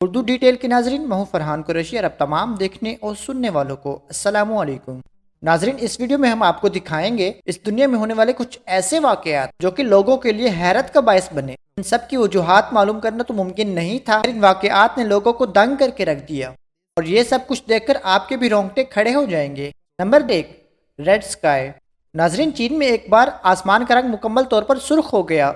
Urdu detail کے ناظرین، میں ہوں فرحان قریشی اور اب تمام دیکھنے اور سننے والوں کو السلام علیکم۔ ناظرین، اس ویڈیو میں ہم آپ کو دکھائیں گے اس دنیا میں ہونے والے کچھ ایسے واقعات جو کہ لوگوں کے لیے حیرت کا باعث بنے۔ ان سب کی وجوہات معلوم کرنا تو ممکن نہیں تھا، ان واقعات نے لوگوں کو دنگ کر کے رکھ دیا اور یہ سب کچھ دیکھ کر آپ کے بھی رونگٹے کھڑے ہو جائیں گے۔ Number 1، red sky. ناظرین، چین میں ایک بار آسمان کا رنگ مکمل طور پر سرخ ہو گیا،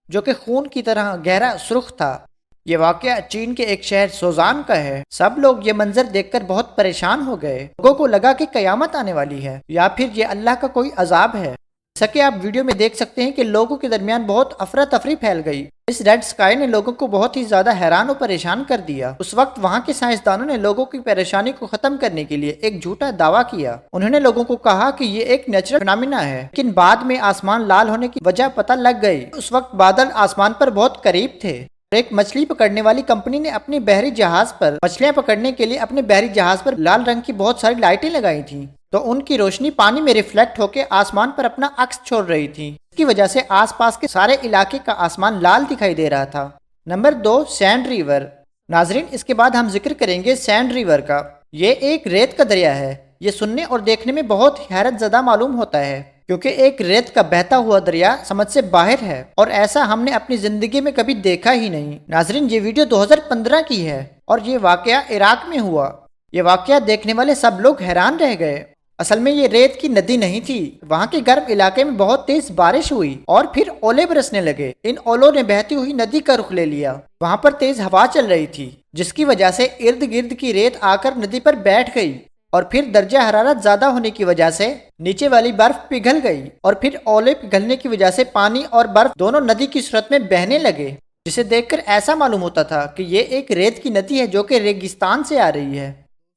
جو کہ خون کی طرح گہرا سرخ تھا۔ یہ واقعہ چین کے ایک شہر سوزان کا ہے۔ سب لوگ یہ منظر دیکھ کر بہت پریشان ہو گئے۔ لوگوں کو لگا کہ قیامت آنے والی ہے یا پھر یہ اللہ کا کوئی عذاب ہے۔ جیسا کہ آپ ویڈیو میں دیکھ سکتے ہیں کہ لوگوں کے درمیان بہت افراتفری پھیل گئی۔ اس ریڈ سکائی نے لوگوں کو بہت ہی زیادہ حیران اور پریشان کر دیا۔ اس وقت وہاں کے سائنسدانوں نے لوگوں کی پریشانی کو ختم کرنے کے لیے ایک جھوٹا دعویٰ کیا۔ انہوں نے لوگوں کو کہا کہ یہ ایک نیچرل فینامنا ہے، لیکن بعد میں آسمان لال ہونے کی وجہ پتہ لگ گئی۔ اس وقت بادل آسمان پر بہت قریب تھے۔ ایک مچھلی پکڑنے والی کمپنی نے اپنے بحری جہاز پر مچھلیاں پکڑنے کے لیے اپنے بحری جہاز پر لال رنگ کی بہت ساری لائٹیں لگائی تھیں، تو ان کی روشنی پانی میں ریفلیکٹ ہو کے آسمان پر اپنا عکس چھوڑ رہی تھی۔ اس کی وجہ سے آس پاس کے سارے علاقے کا آسمان لال دکھائی دے رہا تھا۔ Number 2، send river. ناظرین، اس کے بعد ہم ذکر کریں گے سینڈ ریور کا۔ یہ ایک ریت کا دریا ہے۔ یہ سننے اور دیکھنے میں بہت حیرت زدہ معلوم ہوتا ہے، کیونکہ ایک ریت کا بہتا ہوا دریا سمجھ سے باہر ہے اور ایسا ہم نے اپنی زندگی میں کبھی دیکھا ہی نہیں۔ ناظرین، یہ ویڈیو 2015 کی ہے اور یہ واقعہ عراق میں ہوا۔ یہ واقعہ دیکھنے والے سب لوگ حیران رہ گئے۔ اصل میں یہ ریت کی ندی نہیں تھی۔ وہاں کے گرم علاقے میں بہت تیز بارش ہوئی اور پھر اولے برسنے لگے۔ ان اولوں نے بہتی ہوئی ندی کا رخ لے لیا۔ وہاں پر تیز ہوا چل رہی تھی، جس کی وجہ سے ارد گرد کی ریت آ کر ندی پر بیٹھ گئی اور پھر درجہ حرارت زیادہ ہونے کی وجہ سے نیچے والی برف پگھل گئی اور پھر اولے پگھلنے کی وجہ سے پانی اور برف دونوں ندی کی صورت میں بہنے لگے، جسے دیکھ کر ایسا معلوم ہوتا تھا کہ یہ ایک ریت کی ندی ہے جو کہ ریگستان سے آ رہی ہے۔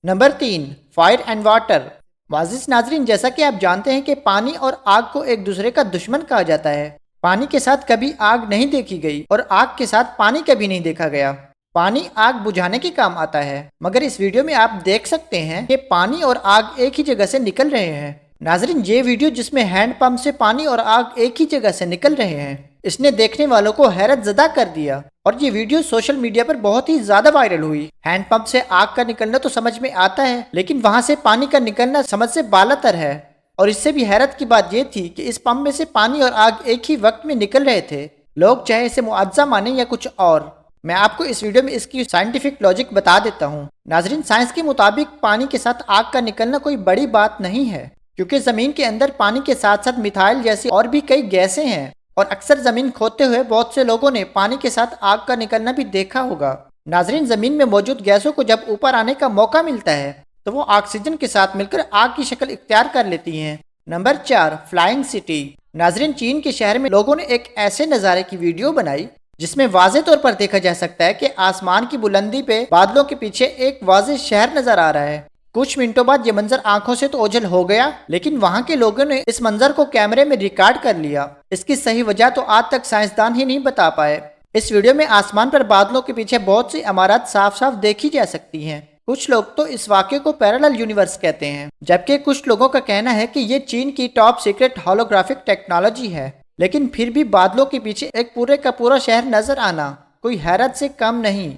Number 3، fire and water. معزز ناظرین، جیسا کہ آپ جانتے ہیں کہ پانی اور آگ کو ایک دوسرے کا دشمن کہا جاتا ہے۔ پانی کے ساتھ کبھی آگ نہیں دیکھی گئی اور آگ کے ساتھ پانی کبھی نہیں دیکھا گیا۔ پانی آگ بجھانے کے کام آتا ہے، مگر اس ویڈیو میں آپ دیکھ سکتے ہیں کہ پانی اور آگ ایک ہی جگہ سے نکل رہے ہیں۔ ناظرین، یہ ویڈیو جس میں ہینڈ پمپ سے پانی اور آگ ایک ہی جگہ سے نکل رہے ہیں، اس نے دیکھنے والوں کو حیرت زدہ کر دیا اور یہ ویڈیو سوشل میڈیا پر بہت ہی زیادہ وائرل ہوئی۔ ہینڈ پمپ سے آگ کا نکلنا تو سمجھ میں آتا ہے، لیکن وہاں سے پانی کا نکلنا سمجھ سے بالاتر ہے۔ اور اس سے بھی حیرت کی بات یہ تھی کہ اس پمپ میں سے پانی اور آگ ایک ہی وقت میں نکل رہے تھے۔ لوگ چاہے اسے معجزہ مانیں یا کچھ اور، میں آپ کو اس ویڈیو میں اس کی سائنٹیفک لاجک بتا دیتا ہوں۔ ناظرین، سائنس کے مطابق پانی کے ساتھ آگ کا نکلنا کوئی بڑی بات نہیں ہے، کیونکہ زمین کے اندر پانی کے ساتھ ساتھ میتھائل جیسی اور بھی کئی گیسیں ہیں، اور اکثر زمین کھودتے ہوئے بہت سے لوگوں نے پانی کے ساتھ آگ کا نکلنا بھی دیکھا ہوگا۔ ناظرین، زمین میں موجود گیسوں کو جب اوپر آنے کا موقع ملتا ہے تو وہ آکسیجن کے ساتھ مل کر آگ کی شکل اختیار کر لیتی ہیں۔ Number 4، flying city. ناظرین، چین کے شہر میں لوگوں نے ایک ایسے نظارے کی ویڈیو بنائی جس میں واضح طور پر دیکھا جا سکتا ہے کہ آسمان کی بلندی پہ بادلوں کے پیچھے ایک واضح شہر نظر آ رہا ہے۔ کچھ منٹوں بعد یہ منظر آنکھوں سے تو اوجھل ہو گیا، لیکن وہاں کے لوگوں نے اس منظر کو کیمرے میں ریکارڈ کر لیا۔ اس کی صحیح وجہ تو آج تک سائنسدان ہی نہیں بتا پائے۔ اس ویڈیو میں آسمان پر بادلوں کے پیچھے بہت سی عمارات صاف صاف دیکھی جا سکتی ہیں۔ کچھ لوگ تو اس واقعے کو پیرالل یونیورس کہتے ہیں، جبکہ کچھ لوگوں کا کہنا ہے کہ یہ چین کی ٹاپ سیکرٹ ہولوگرافک ٹیکنالوجی ہے۔ لیکن پھر بھی بادلوں کے پیچھے ایک پورے کا پورا شہر نظر آنا کوئی حیرت سے کم نہیں،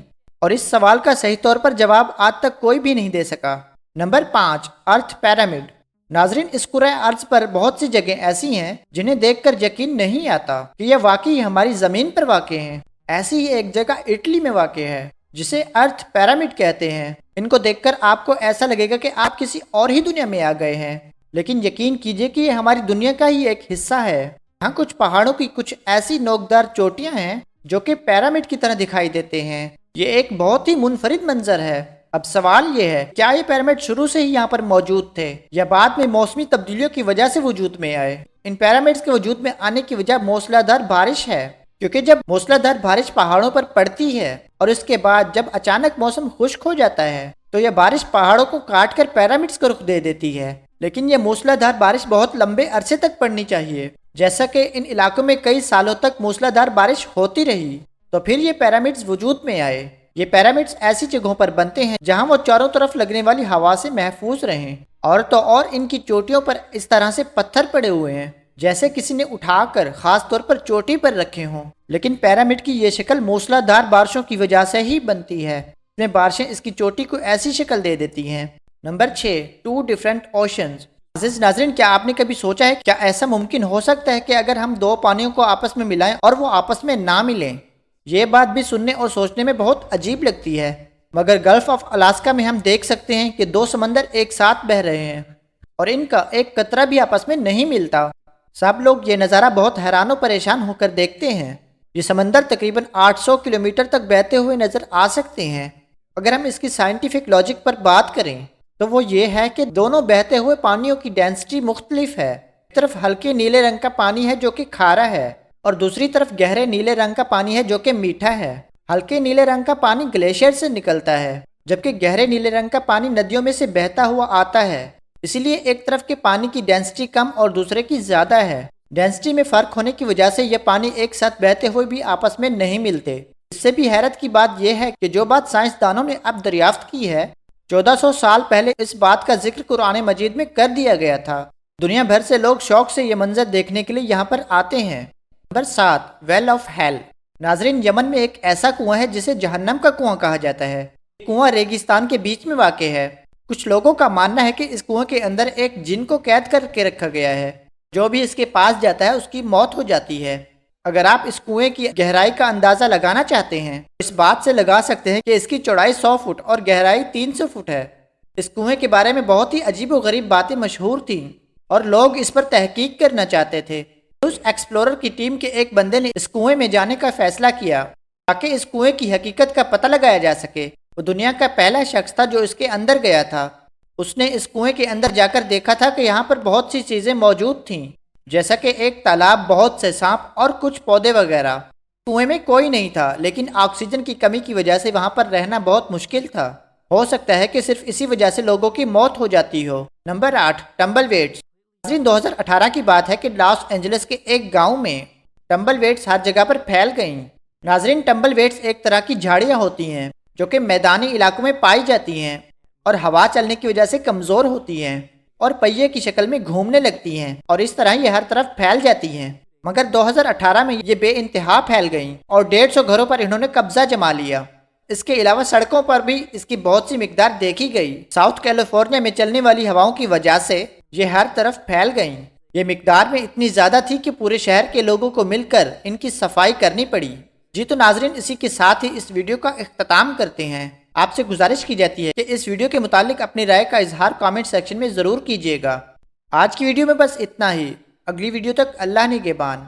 اور اس سوال کا صحیح طور پر جواب آج تک کوئی بھی نہیں دے سکا۔ نمبر 5، ارتھ پیرامڈ۔ ناظرین، اس کرۂ ارض پر بہت سی جگہیں ایسی ہیں جنہیں دیکھ کر یقین نہیں آتا کہ یہ واقعی ہماری زمین پر واقع ہیں۔ ایسی ہی ایک جگہ اٹلی میں واقع ہے جسے ارتھ پیرامڈ کہتے ہیں۔ ان کو دیکھ کر آپ کو ایسا لگے گا کہ آپ کسی اور ہی دنیا میں آ گئے ہیں، لیکن یقین کیجئے کہ یہ ہماری دنیا کا ہی ایک حصہ ہے۔ یہاں کچھ پہاڑوں کی کچھ ایسی نوکدار چوٹیاں ہیں جو کہ پیرامڈ کی طرح دکھائی دیتے ہیں۔ یہ ایک بہت ہی منفرد منظر ہے۔ اب سوال یہ ہے، کیا یہ پیرامڈ شروع سے ہی یہاں پر موجود تھے یا بعد میں موسمی تبدیلیوں کی وجہ سے وجود میں آئے؟ ان پیرامڈز کے وجود میں آنے کی وجہ موسلا دھار بارش ہے، کیونکہ جب موسلا دھار بارش پہاڑوں پر پڑتی ہے اور اس کے بعد جب اچانک موسم خشک ہو جاتا ہے تو یہ بارش پہاڑوں کو کاٹ کر پیرامڈز کو رخ دے دیتی ہے۔ لیکن یہ موسلا دھار بارش بہت لمبے عرصے تک پڑنی چاہیے، جیسا کہ ان علاقوں میں کئی سالوں تک موسلا دھار بارش ہوتی رہی، تو پھر یہ پیرامڈز وجود میں آئے۔ یہ پیرامڈز ایسی جگہوں پر بنتے ہیں جہاں وہ چاروں طرف لگنے والی ہوا سے محفوظ رہیں، اور تو اور ان کی چوٹیوں پر اس طرح سے پتھر پڑے ہوئے ہیں جیسے کسی نے اٹھا کر خاص طور پر چوٹی پر رکھے ہوں۔ لیکن پیرامڈ کی یہ شکل موسلا دھار بارشوں کی وجہ سے ہی بنتی ہے، میں بارشیں اس کی چوٹی کو ایسی شکل دے دیتی ہیں۔ Number 6، 2 different oceans. عزیز ناظرین، کیا آپ نے کبھی سوچا ہے کیا ایسا ممکن ہو سکتا ہے کہ اگر ہم دو پانیوں کو آپس میں ملائیں اور وہ آپس میں نہ ملیں؟ یہ بات بھی سننے اور سوچنے میں بہت عجیب لگتی ہے، مگر گلف آف الاسکا میں ہم دیکھ سکتے ہیں کہ دو سمندر ایک ساتھ بہہ رہے ہیں اور ان کا ایک قطرہ بھی آپس میں نہیں ملتا۔ سب لوگ یہ نظارہ بہت حیران و پریشان ہو کر دیکھتے ہیں۔ یہ سمندر تقریباً 800 کلومیٹر تک بہتے ہوئے نظر آ سکتے ہیں۔ اگر ہم اس کی سائنٹیفک لاجک پر بات کریں تو وہ یہ ہے کہ دونوں بہتے ہوئے پانیوں کی ڈینسٹی مختلف ہے۔ ایک طرف ہلکے نیلے رنگ کا پانی ہے جو کہ کھارا ہے اور دوسری طرف گہرے نیلے رنگ کا پانی ہے جو کہ میٹھا ہے۔ ہلکے نیلے رنگ کا پانی گلیشیئر سے نکلتا ہے جبکہ گہرے نیلے رنگ کا پانی ندیوں میں سے بہتا ہوا آتا ہے۔ اسی لیے ایک طرف کے پانی کی ڈینسٹی کم اور دوسرے کی زیادہ ہے۔ ڈینسٹی میں فرق ہونے کی وجہ سے یہ پانی ایک ساتھ بہتے ہوئے بھی آپس میں نہیں ملتے۔ اس سے بھی حیرت کی بات یہ ہے کہ جو بات سائنسدانوں نے اب دریافت کی ہے، 1400 سال پہلے اس بات کا ذکر قرآن مجید میں کر دیا گیا تھا۔ دنیا بھر سے لوگ شوق سے یہ منظر دیکھنے کے لیے یہاں پر آتے ہیں۔ Number 7، well of hell. ناظرین، یمن میں ایک ایسا کنواں ہے جسے جہنم کا کنواں کہا جاتا ہے۔ یہ کنواں ریگستان کے بیچ میں واقع ہے۔ کچھ لوگوں کا ماننا ہے کہ اس کنویں کے اندر ایک جن کو قید کر کے رکھا گیا ہے۔ جو بھی اس کے پاس جاتا ہے اس کی موت ہو جاتی ہے۔ اگر آپ اس کنویں کی گہرائی کا اندازہ لگانا چاہتے ہیں اس بات سے لگا سکتے ہیں کہ اس کی چوڑائی 100 فٹ اور گہرائی 300 فٹ ہے۔ اس کنویں کے بارے میں بہت ہی عجیب و غریب باتیں مشہور تھیں اور لوگ اس پر تحقیق کرنا چاہتے تھے۔ اس ایکسپلورر کی ٹیم کے ایک بندے نے اس کنویں میں جانے کا فیصلہ کیا تاکہ اس کنویں کی حقیقت کا پتہ لگایا جا سکے۔ وہ دنیا کا پہلا شخص تھا جو اس کے اندر گیا تھا۔ اس نے اس کنویں کے اندر جا کر دیکھا تھا کہ یہاں پر بہت سی چیزیں موجود تھیں، جیسا کہ ایک تالاب، بہت سے سانپ اور کچھ پودے وغیرہ۔ کنویں میں کوئی نہیں تھا لیکن آکسیجن کی کمی کی وجہ سے وہاں پر رہنا بہت مشکل تھا۔ ہو سکتا ہے کہ صرف اسی وجہ سے لوگوں کی موت ہو جاتی ہو۔ نمبر 8، ٹمبل ویڈز۔ ناظرین، 2018 کی بات ہے کہ لاس اینجلس کے ایک گاؤں میں ٹمبل ویڈز ہر جگہ پر پھیل گئیں۔ ناظرین، ٹمبل ویڈز ایک طرح کی جھاڑیاں ہوتی ہیں جو کہ میدانی علاقوں میں پائی جاتی ہیں اور ہوا چلنے کی وجہ سے کمزور ہوتی ہیں اور پہیے کی شکل میں گھومنے لگتی ہیں اور اس طرح یہ ہر طرف پھیل جاتی ہیں۔ مگر 2018 میں یہ بے انتہا پھیل گئیں اور 150 گھروں پر انہوں نے قبضہ جما لیا۔ اس کے علاوہ سڑکوں پر بھی اس کی بہت سی مقدار دیکھی گئی۔ ساؤتھ کیلیفورنیا میں چلنے والی ہواؤں کی وجہ سے یہ ہر طرف پھیل گئیں۔ یہ مقدار میں اتنی زیادہ تھی کہ پورے شہر کے لوگوں کو مل کر ان کی صفائی کرنی پڑی۔ جی تو ناظرین، اسی کے ساتھ ہی اس ویڈیو کا اختتام کرتے ہیں۔ آپ سے گزارش کی جاتی ہے کہ اس ویڈیو کے متعلق اپنی رائے کا اظہار کامنٹ سیکشن میں ضرور کیجیے گا۔ آج کی ویڈیو میں بس اتنا ہی۔ اگلی ویڈیو تک اللہ نگہبان۔